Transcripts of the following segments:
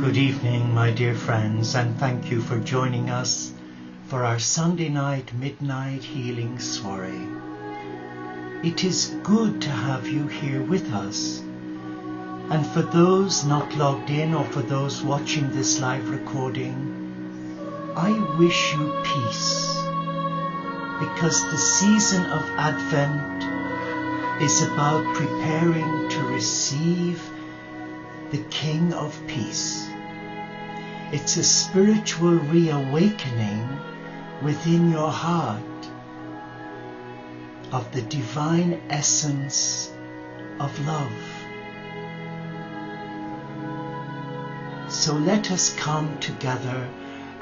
Good evening, my dear friends, and thank you for joining us for our Sunday night midnight healing soiree. It is good to have you here with us. And for those not logged in or for those watching this live recording, I wish you peace, because the season of Advent is about preparing to receive the King of Peace. It's a spiritual reawakening within your heart of the divine essence of love. So let us come together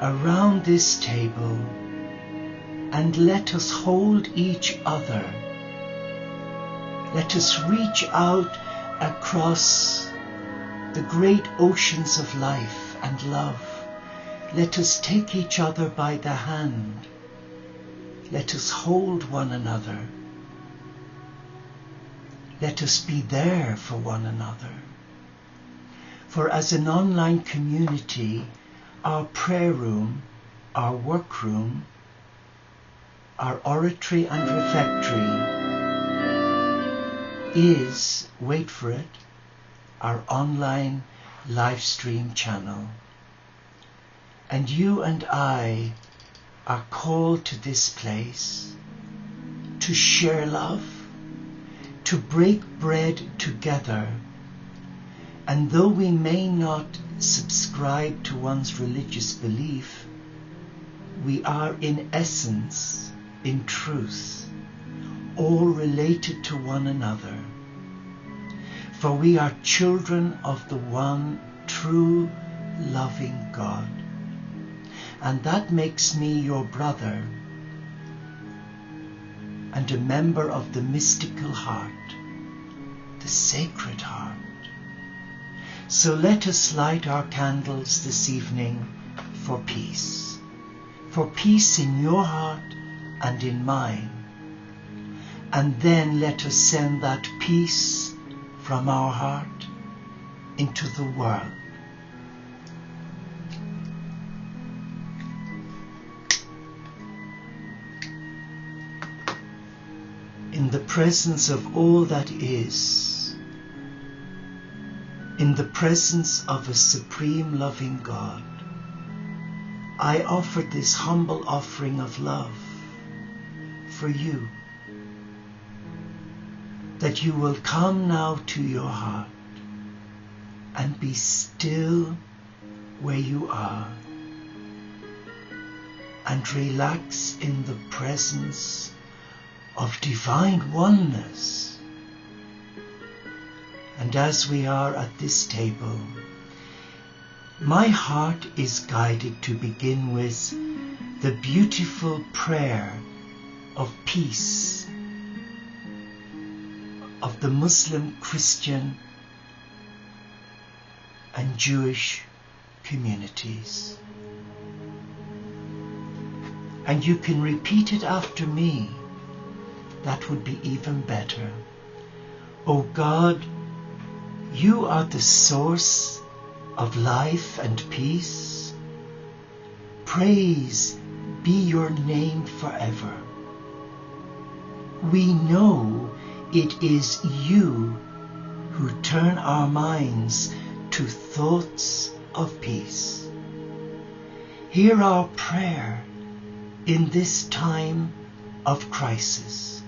around this table and let us hold each other. Let us reach out across the great oceans of life and love. Let us take each other by the hand. Let us hold one another. Let us be there for one another. For as an online community, our prayer room, our workroom, our oratory and refectory is, wait for it, our online live stream channel. And you and I are called to this place to share love, to break bread together. And though we may not subscribe to one's religious belief, we are in essence, in truth, all related to one another. For we are children of the one true loving God. And that makes me your brother and a member of the mystical heart, the sacred heart. So let us light our candles this evening for peace in your heart and in mine. And then let us send that peace from our heart into the world. In the presence of all that is, in the presence of a supreme loving God, I offer this humble offering of love for you, that you will come now to your heart and be still where you are and relax in the presence of divine oneness. And as we are at this table, my heart is guided to begin with the beautiful prayer of peace of the Muslim, Christian and Jewish communities. And you can repeat it after me. That would be even better. O God, you are the source of life and peace. Praise be your name forever. We know it is you who turn our minds to thoughts of peace. Hear our prayer in this time of crisis.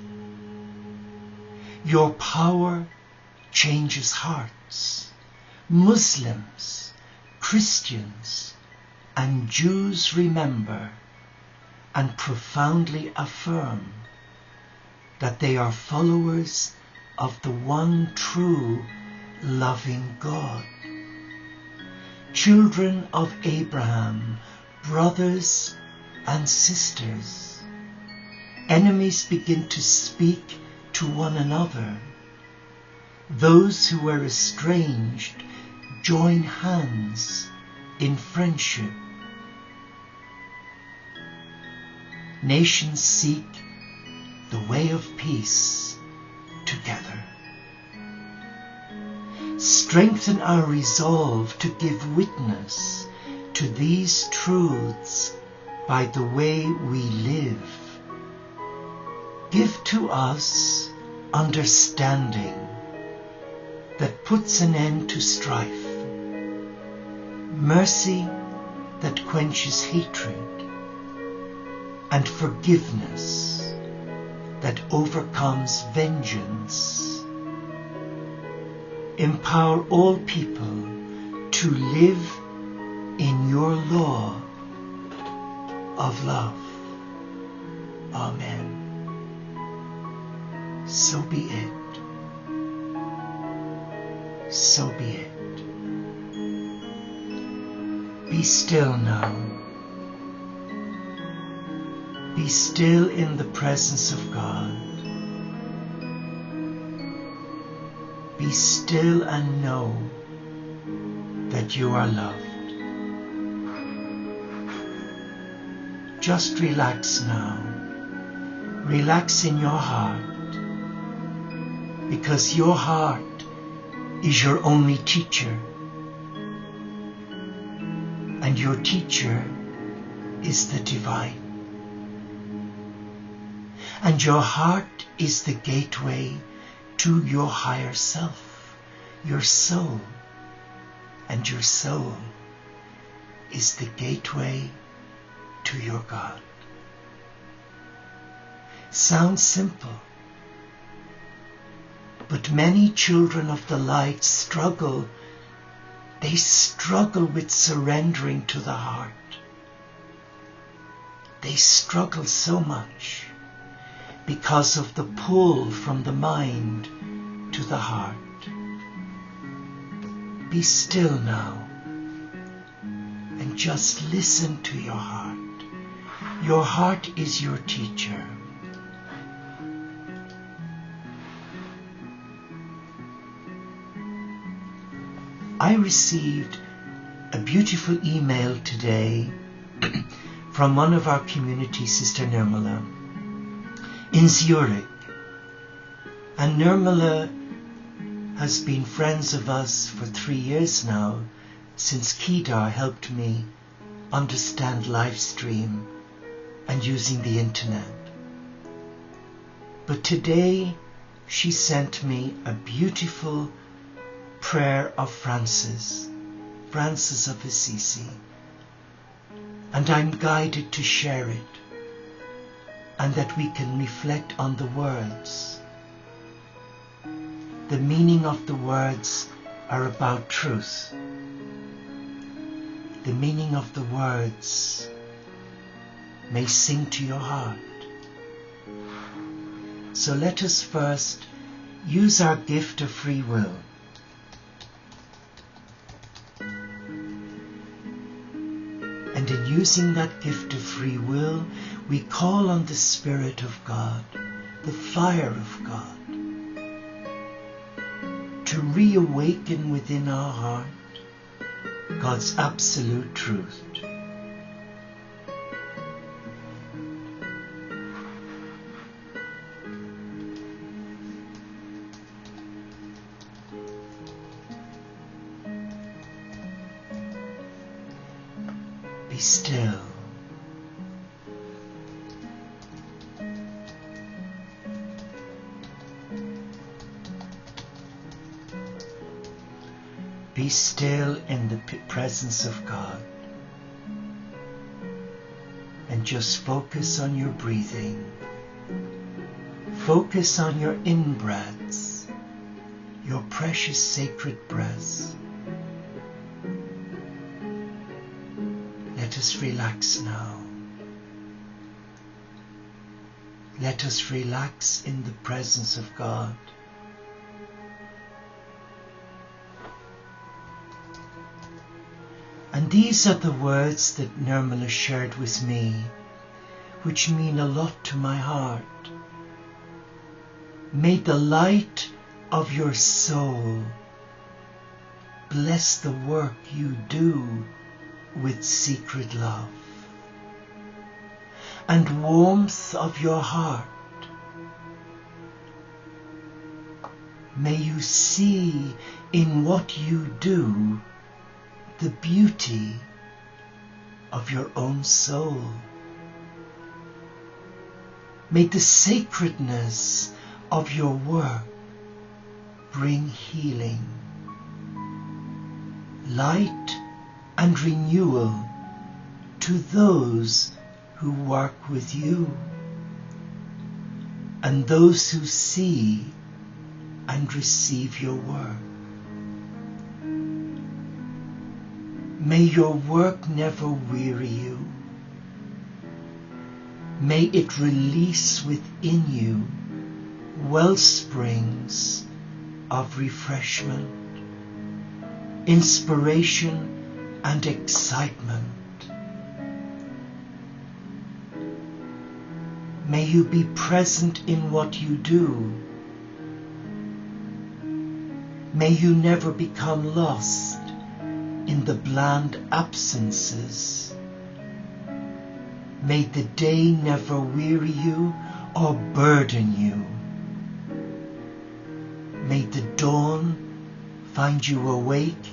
Your power changes hearts. Muslims, Christians, and Jews remember and profoundly affirm that they are followers of the one true loving God. Children of Abraham, brothers and sisters. Enemies begin to speak to one another. Those who were estranged join hands in friendship. Nations seek the way of peace together. Strengthen our resolve to give witness to these truths by the way we live. Give to us understanding that puts an end to strife, mercy that quenches hatred, and forgiveness that overcomes vengeance. Empower all people to live in your law of love. Amen. So be it. So be it. Be still now. Be still in the presence of God. Be still and know that you are loved. Just relax now. Relax in your heart, because your heart is your only teacher, and your teacher is the divine. And your heart is the gateway to your higher self, your soul. And your soul is the gateway to your God. Sounds simple, but many children of the light struggle. They struggle with surrendering to the heart. They struggle so much because of the pull from the mind to the heart. Be still now and just listen to your heart. Your heart is your teacher. I received a beautiful email today from one of our community, Sister Nirmala, in Zurich. And Nirmala has been friends of us for 3 years now, since Kedar helped me understand Livestream and using the internet. But today she sent me a beautiful prayer of Francis of Assisi, and I'm guided to share it, and that we can reflect on the words. The meaning of the words are about truth. The meaning of the words may sing to your heart. So let us first use our gift of free will. And in using that gift of free will, we call on the Spirit of God, the fire of God, to reawaken within our heart God's absolute truth. Be still. Be still in the presence of God and just focus on your breathing. Focus on your in-breaths, your precious sacred breaths. Let us relax now. Let us relax in the presence of God. And these are the words that Nirmala shared with me, which mean a lot to my heart. May the light of your soul bless the work you do with secret love, and warmth of your heart May you see in what you do the beauty of your own soul. May the sacredness of your work bring healing, light and renewal to those who work with you and those who see and receive your work. May your work never weary you. May it release within you well springs of refreshment, inspiration and excitement. May you be present in what you do. May you never become lost in the bland absences. May the day never weary you or burden you. May the dawn find you awake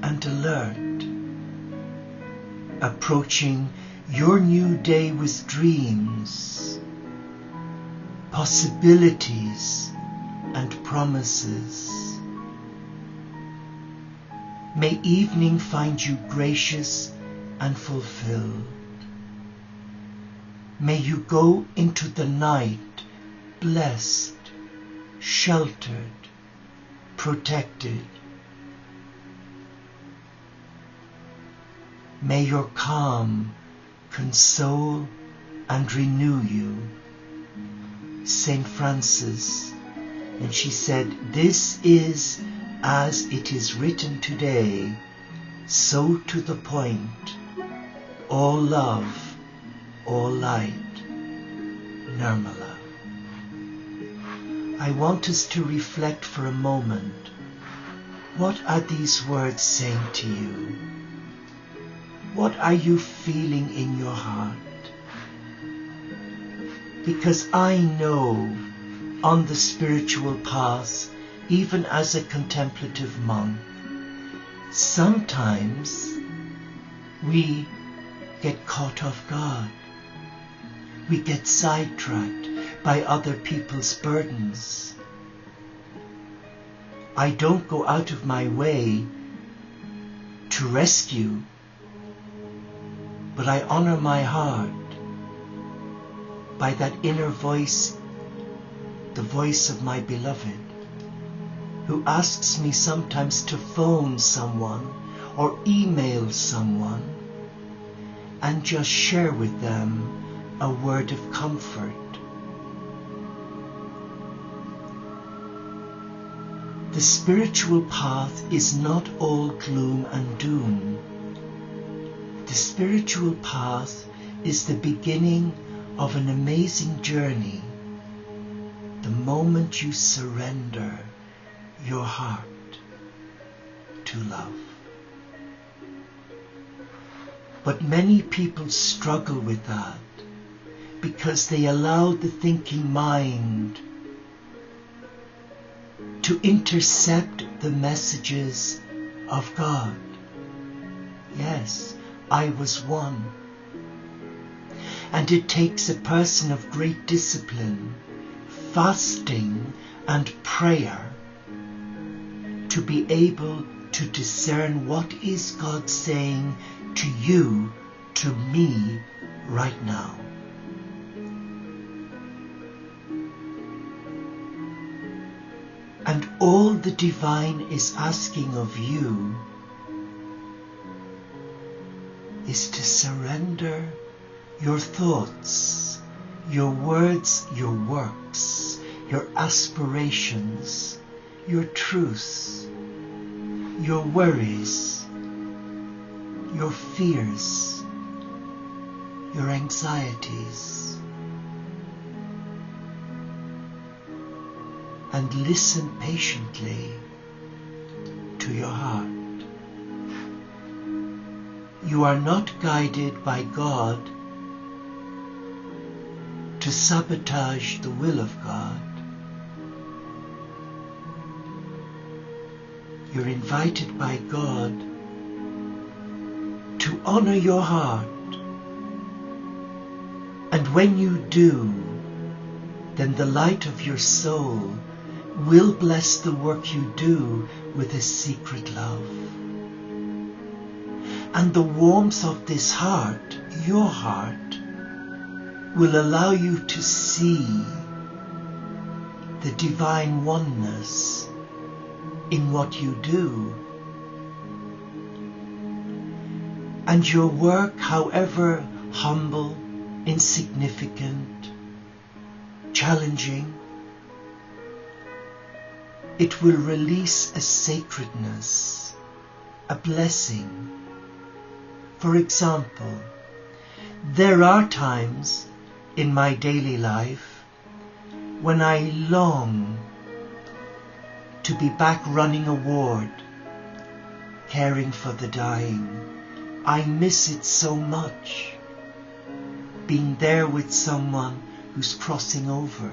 and alert, approaching your new day with dreams, possibilities and promises. May evening find you gracious and fulfilled. May you go into the night blessed, sheltered, protected. May your calm console and renew you. Saint Francis, and she said, "This is as it is written today, so to the point, all love, all light, Nirmala." I want us to reflect for a moment. What are these words saying to you? What are you feeling in your heart? Because I know on the spiritual path, even as a contemplative monk, sometimes we get caught off guard. We get sidetracked by other people's burdens. I don't go out of my way to rescue, but I honor my heart by that inner voice, the voice of my beloved, who asks me sometimes to phone someone or email someone and just share with them a word of comfort. The spiritual path is not all gloom and doom. The spiritual path is the beginning of an amazing journey the moment you surrender your heart to love. But many people struggle with that because they allow the thinking mind to intercept the messages of God. Yes, I was one. And it takes a person of great discipline, fasting and prayer to be able to discern what is God saying to you, to me, right now. And all the divine is asking of you is to surrender your thoughts, your words, your works, your aspirations, your truths, your worries, your fears, your anxieties, and listen patiently to your heart. You are not guided by God to sabotage the will of God. You're invited by God to honor your heart. And when you do, then the light of your soul will bless the work you do with a secret love. And the warmth of this heart, your heart, will allow you to see the divine oneness in what you do. And your work, however humble, insignificant, challenging, it will release a sacredness, a blessing. For example, there are times in my daily life when I long to be back running a ward, caring for the dying. I miss it so much, being there with someone who's crossing over,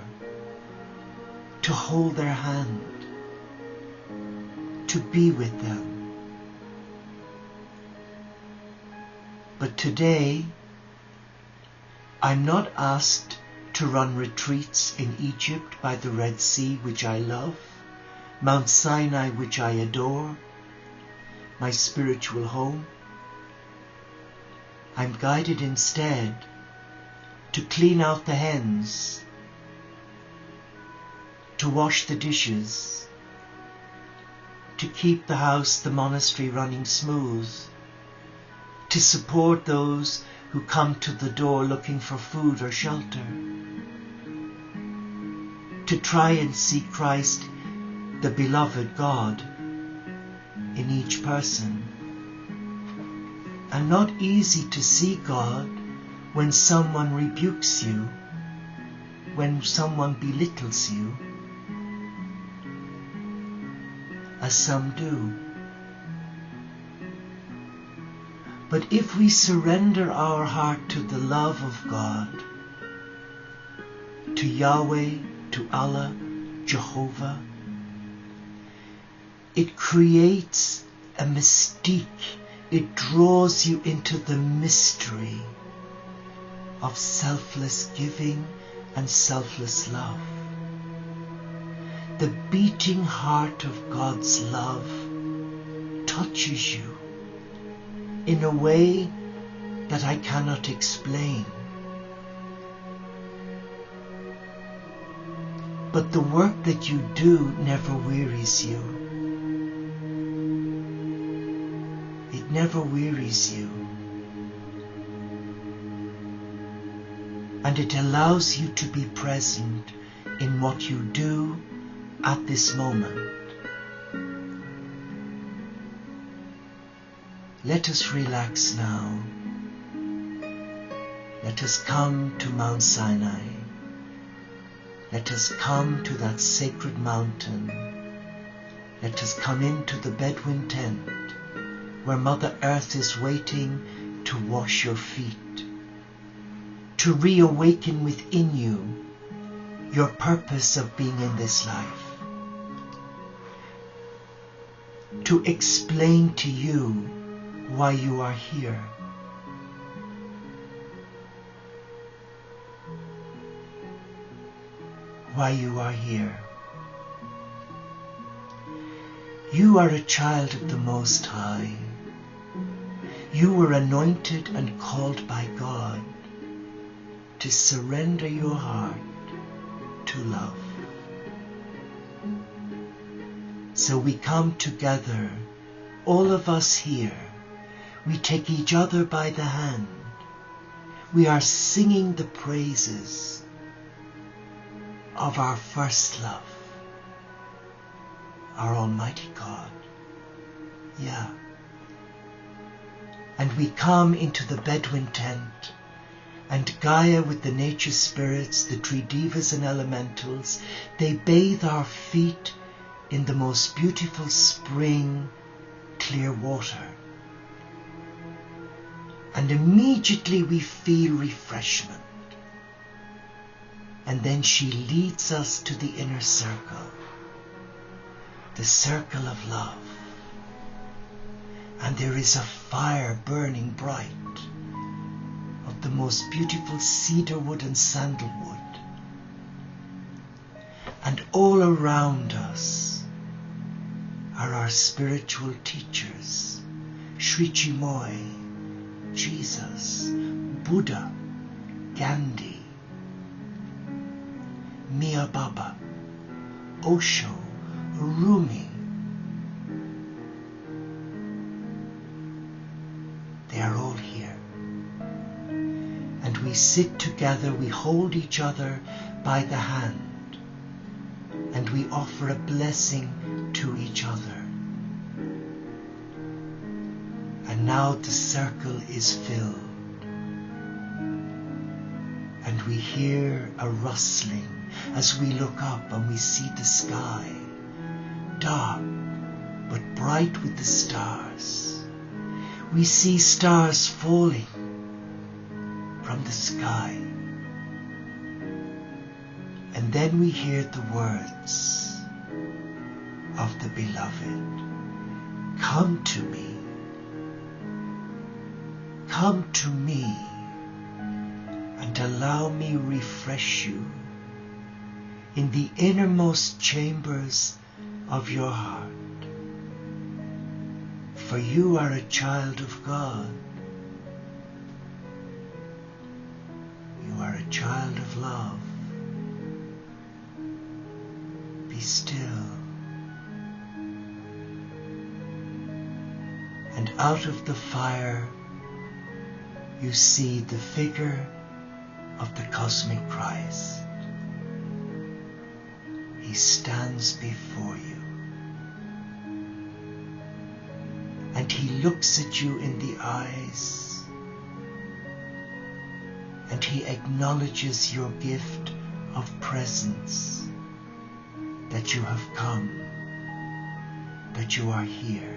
to hold their hand, to be with them. But today, I'm not asked to run retreats in Egypt by the Red Sea, which I love, Mount Sinai, which I adore, my spiritual home. I'm guided instead to clean out the hens, to wash the dishes, to keep the house, the monastery running smooth, to support those who come to the door looking for food or shelter, to try and see Christ, the beloved God, in each person. And not easy to see God when someone rebukes you, when someone belittles you, as some do. But if we surrender our heart to the love of God, to Yahweh, to Allah, Jehovah, it creates a mystique. It draws you into the mystery of selfless giving and selfless love. The beating heart of God's love touches you in a way that I cannot explain. But the work that you do never wearies you. It never wearies you. And it allows you to be present in what you do at this moment. Let us relax now. Let us come to Mount Sinai. Let us come to that sacred mountain. Let us come into the Bedouin tent where Mother Earth is waiting to wash your feet, to reawaken within you your purpose of being in this life, to explain to you why you are here. Why you are here. You are a child of the Most High. You were anointed and called by God to surrender your heart to love. So we come together, all of us here. We take each other by the hand. We are singing the praises of our first love, our Almighty God. Yeah. And we come into the Bedouin tent, and Gaia with the nature spirits, the tree divas and elementals, they bathe our feet in the most beautiful spring clear water. And immediately we feel refreshment. And then she leads us to the inner circle, the circle of love. And there is a fire burning bright of the most beautiful cedar wood and sandalwood. And all around us are our spiritual teachers, Sri Chinmoy, Jesus, Buddha, Gandhi, Mia Baba, Osho, Rumi. They are all here. And we sit together, we hold each other by the hand, and we offer a blessing to each other. And now the circle is filled, and we hear a rustling as we look up and we see the sky, dark but bright with the stars. We see stars falling from the sky. And then we hear the words of the beloved. Come to me. Come to me and allow me refresh you in the innermost chambers of your heart. For you are a child of God. You are a child of love. Be still. And out of the fire you see the figure of the cosmic Christ. He stands before you. And he looks at you in the eyes. And he acknowledges your gift of presence. That you have come, that you are here.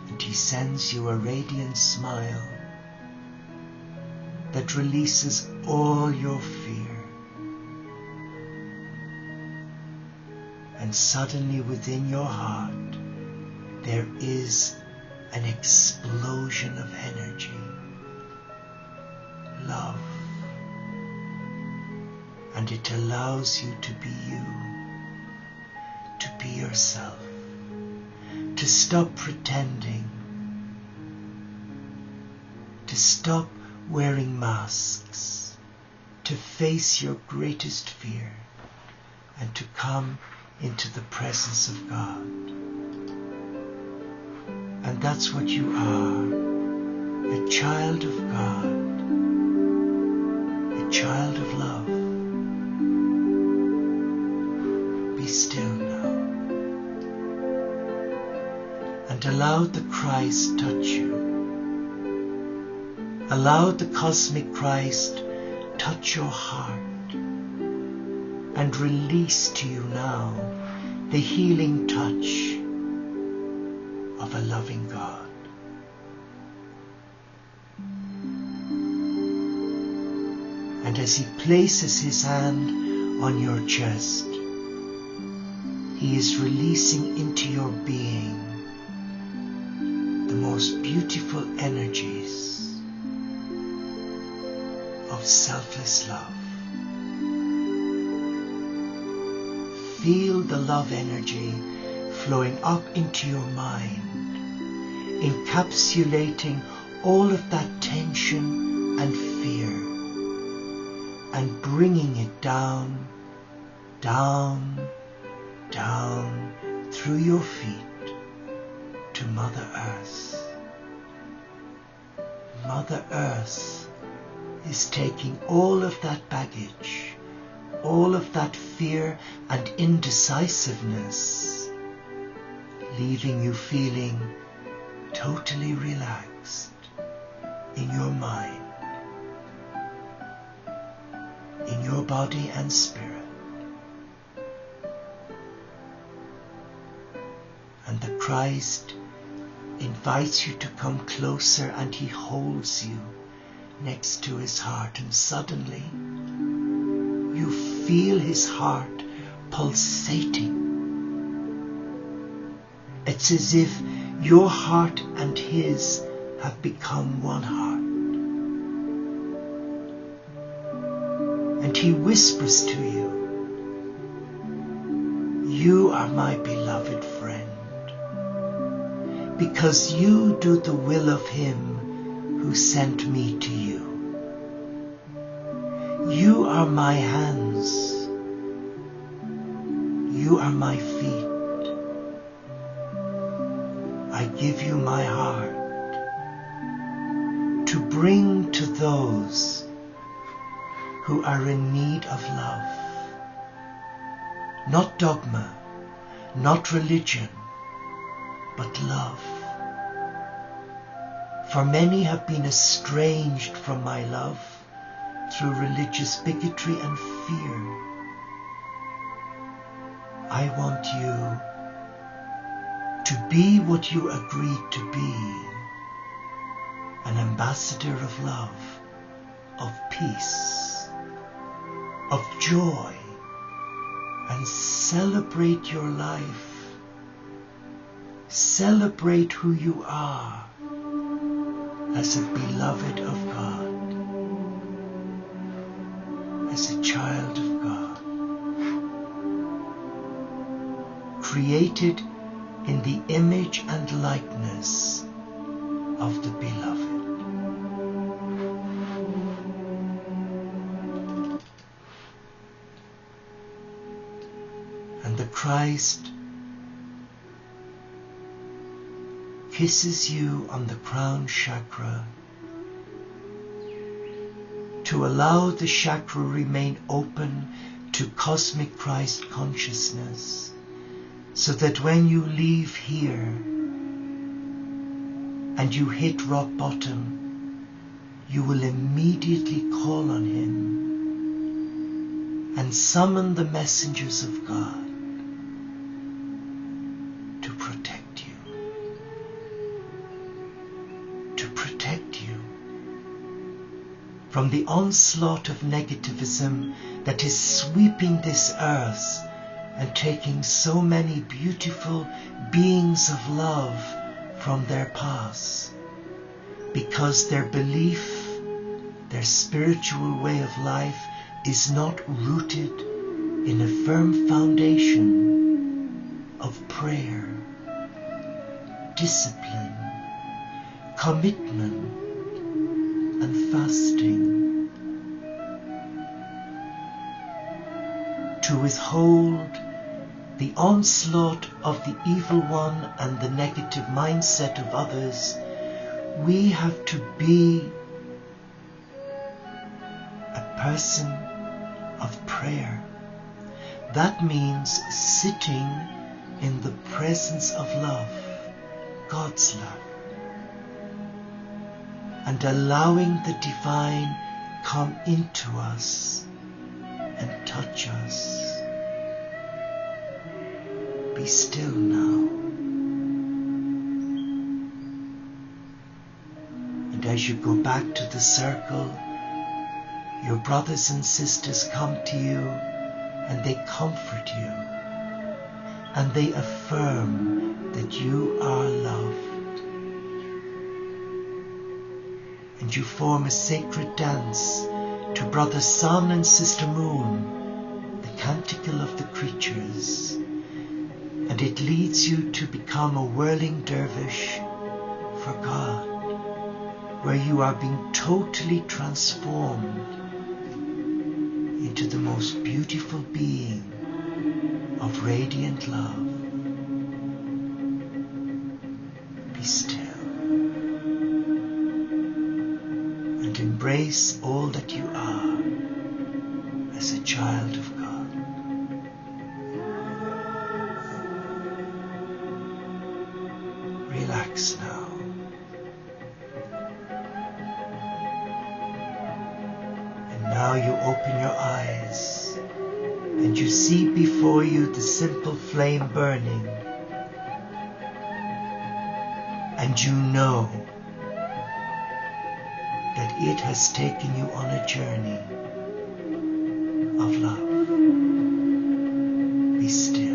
And he sends you a radiant smile that releases all your fear. And suddenly within your heart there is an explosion of energy, love. And it allows you to be you, to be yourself, to stop pretending, to stop wearing masks, to face your greatest fear, and to come into the presence of God. And that's what you are, a child of God, a child of love. Be still now and allow the Christ touch you. Allow the cosmic Christ touch your heart and release to you now the healing touch of a loving God. And as he places his hand on your chest, he is releasing into your being the most beautiful energies of selfless love. Feel the love energy flowing up into your mind, encapsulating all of that tension and fear, and bringing it down, down, down through your feet to Mother Earth. Mother Earth is taking all of that baggage, all of that fear and indecisiveness, leaving you feeling totally relaxed in your mind, in your body and spirit. And the Christ invites you to come closer, and he holds you next to his heart, and suddenly you feel his heart pulsating It's as if your heart and his have become one heart. And he whispers to you, you are my beloved friend, because you do the will of him who sent me to you. You are my hands. You are my feet. I give you my heart to bring to those who are in need of love. Not dogma, not religion, but love. For many have been estranged from my love through religious bigotry and fear. I want you to be what you agreed to be, an ambassador of love, of peace, of joy, and celebrate your life. Celebrate who you are as a beloved of God, as a child of God, created in the image and likeness of the beloved. And the Christ kisses you on the crown chakra to allow the chakra remain open to cosmic Christ consciousness, so that when you leave here and you hit rock bottom, you will immediately call on him and summon the messengers of God to protect you. To protect you from the onslaught of negativism that is sweeping this earth and taking so many beautiful beings of love from their paths, because their belief, their spiritual way of life is not rooted in a firm foundation of prayer, discipline, commitment, and fasting. To withhold the onslaught of the evil one and the negative mindset of others, we have to be a person of prayer. That means sitting in the presence of love, God's love, and allowing the divine come into us and touch us. Be still now. And as you go back to the circle, your brothers and sisters come to you and they comfort you and they affirm that you are loved. And you form a sacred dance to Brother Sun and Sister Moon, the canticle of the creatures, and it leads you to become a whirling dervish for God, where you are being totally transformed into the most beautiful being of radiant love. Be still and embrace all that you are as a child of God. Relax now. And now you open your eyes and you see before you the simple flame burning. And you know that it has taken you on a journey of love. Be still.